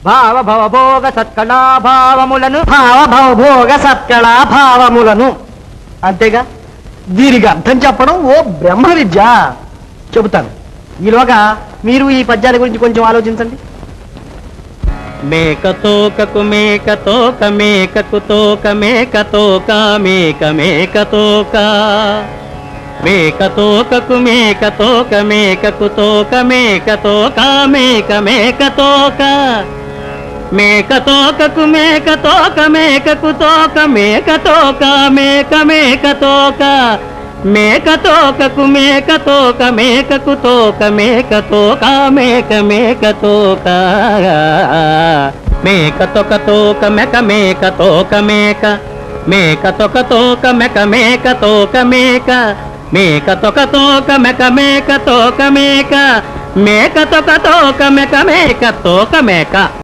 భావ భవభోగ సత్కళా భావములను భావ భవభోగ సత్కళా భావములను. అంతేగా, దీనికి అర్థం చెప్పడం ఓ బ్రహ్మ విద్య. చెబుతాను, ఈలోగా మీరు ఈ పద్యాల గురించి కొంచెం ఆలోచించండి. మేకతోకకు మేకతోక మేకకు తోక మేకతోక మేక మేకతోక మేకతోకకు మేకతోక మేకకు తోక మేకతోక మేక మేకతోక మేకతోకకు మేకతోక మేకకు తోక మేకతోక మేక మేకతోక మేకతోకకు మేకతోక మేకకు తోక మేకతోక మేక మేకతోక మేకతోక తోక మేక మేకతోక మేక మేకతోక తోక మేక మేకతోక మేక మేకతోక తోక మేక మేకతోక మేక మేకతోక తోక మేక మేకతోక మేక.